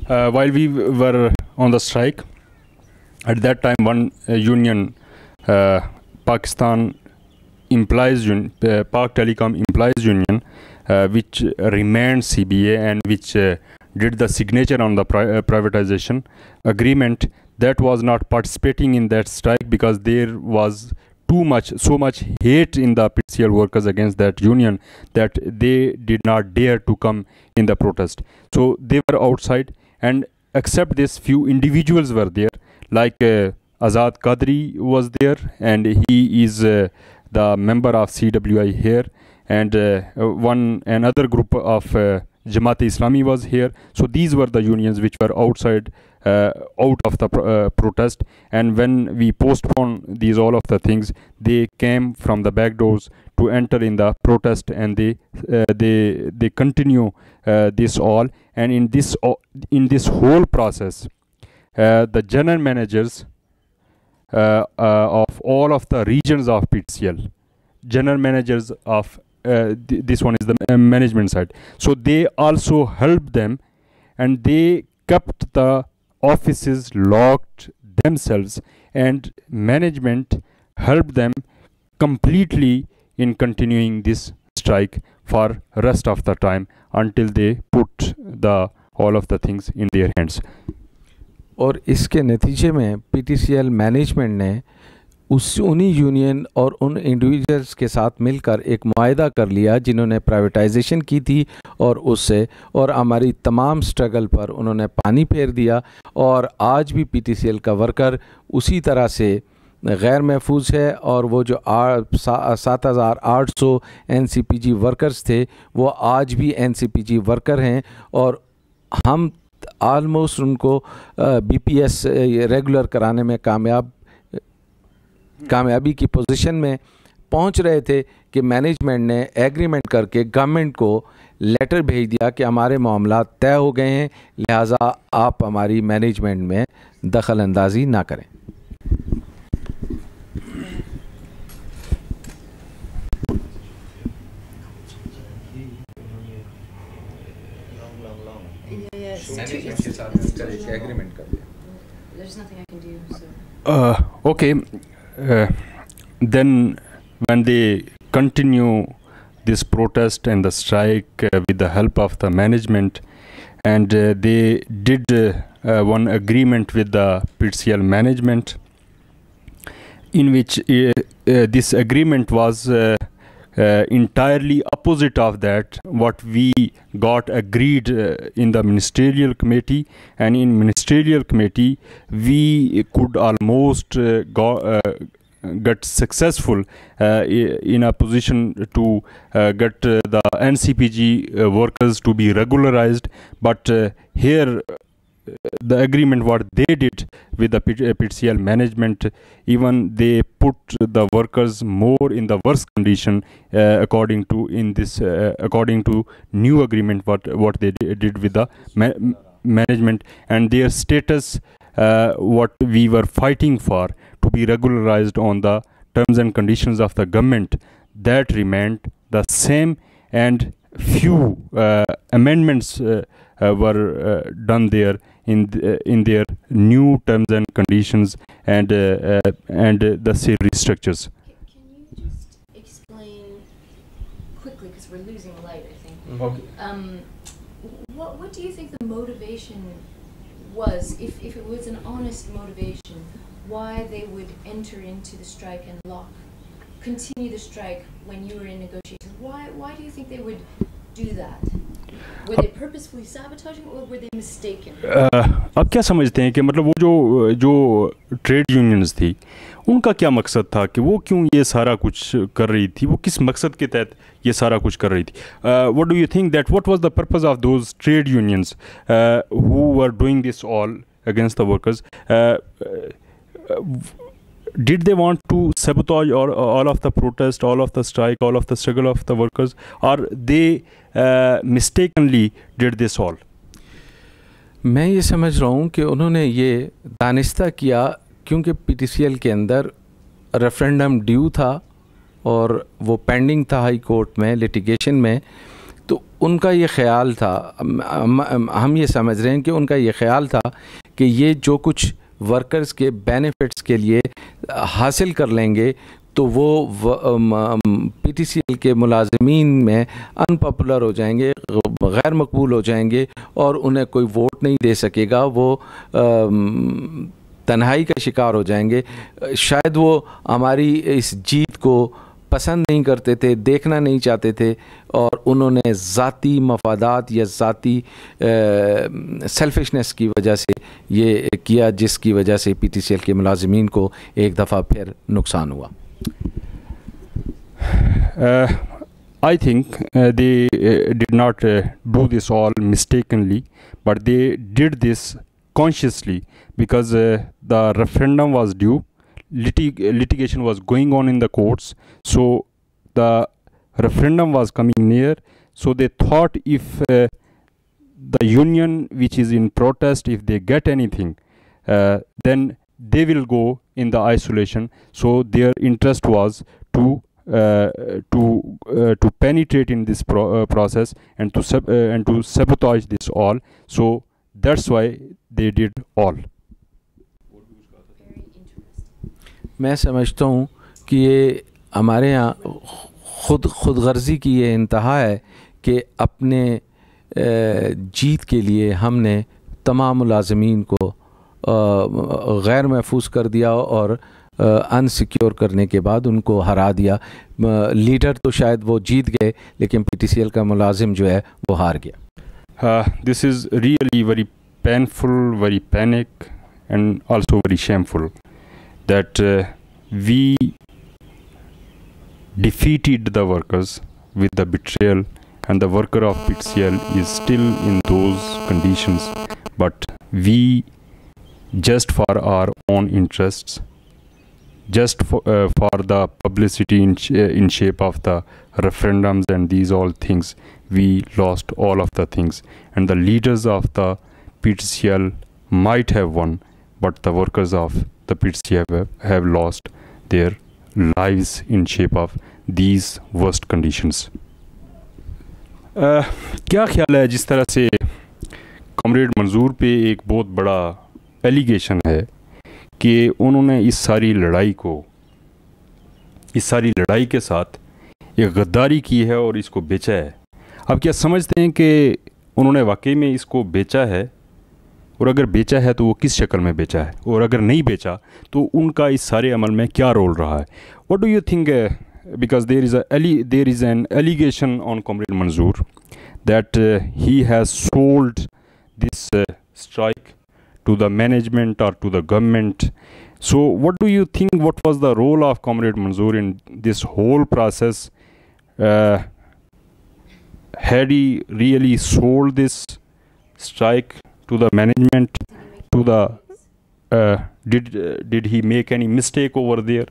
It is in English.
While we were on the strike, at that time one union, Pakistan Pak Telecom Employees Union, which remained CBA and which did the signature on the privatization agreement, that was not participating in that strike because there was so much hate in the PCL workers against that union that they did not dare to come in the protest. So they were outside, and except this, few individuals were there, like Azad Qadri was there, and he is the member of CWI here, and another group of Jamaat-e-Islami was here. So these were the unions which were outside, out of the protest. And when we postponed all of the things, they came from the back doors to enter in the protest, and they continue this all. And in this whole process, the general managers of all of the regions of PTCL, general managers of this one is the management side, so they also helped them, and they kept the offices locked themselves, and management helped them completely in continuing this strike for rest of the time until they put all of the things in their hands. और इसके नतीजे में PTCL management ने उन्हीं union और उन individuals के साथ मिलकर एक मुआहदा कर लिया जिन्होंने प्राइवेटाइजेशन की थी, और हमारी तमाम स्ट्रगल पर उन्होंने पानी फेर दिया। और आज भी पीटीसीएल का वर्कर उसी तरह से गैर महफूज है, और वो जो 7,800 एनसीपीजी वर्कर्स थे वो आज भी एनसीपीजी वर्कर हैं, और हम आलमोस्ट उनको बीपीएस रेगुलर कराने में कामयाबी की पोजीशन में पहुंच रहे थे कि मैनेजमेंट ने एग्रीमेंट करके गवर्नमेंट को लेटर भेज दिया कि हमारे मामला तय हो गए हैं, लिहाजा आप हमारी मैनेजमेंट में दखल अंदाजी ना करें। Okay. Then when they continue this protest and the strike with the help of the management, and they did one agreement with the PTCL management, in which this agreement was entirely opposite of that what we got agreed in the ministerial committee. And in ministerial committee we could almost get successful in a position to get the NCPG workers to be regularized, but here the agreement what they did with the PTCL management, even they put the workers more in the worst condition according to new agreement what they did with the management, and their status what we were fighting for to be regularized on the terms and conditions of the government, that remained the same, and few amendments were done there in their new terms and conditions and the salary structures. Can you just explain quickly, because we're losing light, I think. Okay. What do you think the motivation was, if it was an honest motivation, why they would enter into the strike and continue the strike when you were in negotiations? Why do you think they would do that? Were they purposefully sabotaging, or were they mistaken? आप क्या समझते हैं कि मतलब वो जो trade unions थी उनका क्या मकसद था, कि वो क्यों ये सारा कुछ कर रही थी, वो किस मकसद के तहत ये सारा कुछ कर रही थी? What do you think that what was the purpose of those trade unions who were doing this all against the workers? Did they want to sabotage all of the protest, all of the strike, all of the struggle of the workers, or they mistakenly did this all? मैं ये समझ रहा हूँ कि उन्होंने ये दानिस्ता किया क्योंकि पीटीसीएल के अंदर रेफरेंडम ड्यू था और वो पेंडिंग था हाई कोर्ट में लिटिगेशन में। तो उनका ये ख्याल था, हम ये समझ रहे हैं कि उनका ये ख्याल था कि ये जो कुछ वर्कर्स के बेनिफिट्स के लिए हासिल कर लेंगे तो वो पीटीसीएल के मुलाजमीन में अनपॉपुलर हो जाएंगे, गैर मकबूल हो जाएंगे और उन्हें कोई वोट नहीं दे सकेगा, वो तन्हाई का शिकार हो जाएंगे। शायद वो हमारी इस जीत को पसंद नहीं करते थे, देखना नहीं चाहते थे और उन्होंने ज़ाती मफादात या ज़ाती सेल्फिशनेस की वजह से ये किया, जिसकी वजह से पीटीसीएल के मुलाजमीन को एक दफ़ा फिर नुकसान हुआ। I think they did not do this all mistakenly, but they did this consciously because the referendum was due, litigation was going on in the courts, so the referendum was coming near, so they thought if the union which is in protest, if they get anything, then they will go in the isolation. So their interest was to penetrate in this process and to sabotage this all. So that's why they did all. मैं समझता हूँ कि ये हमारे यहाँ खुद गर्जी की ये इंतहा है कि अपने जीत के लिए हमने तमाम मुलाजमीन को गैर महफूज कर दिया और अनसिक्योर करने के बाद उनको हरा दिया। लीडर तो शायद वो जीत गए लेकिन पीटीसीएल का मुलाजिम जो है वो हार गया। This is really very painful, very panic and also very shameful that we defeated the workers with the betrayal, and the worker of PTCL is still in those conditions, but we just for our own interests, just for the publicity in shape of the referendums and these all things, we lost all of the things, and the leaders of the PTCL might have won, but the workers of the PTCL have lost their lives in shape of these worst conditions. क्या ख्याल है, जिस तरह से comrade मंजूर पे एक बहुत बड़ा एलिगेशन है कि उन्होंने इस सारी लड़ाई के साथ एक गद्दारी की है और इसको बेचा है, आप क्या समझते हैं कि उन्होंने वाकई में इसको बेचा है, और अगर बेचा है तो वो किस शक्ल में बेचा है, और अगर नहीं बेचा तो उनका इस सारे अमल में क्या रोल रहा है? What do you think? Because there is an allegation on Comrade Manzoor that he has sold this strike to the management or to the government. So what do you think, what was the role of Comrade Manzoor in this whole process? Had he really sold this strike to the management, to the did he make any mistake over there?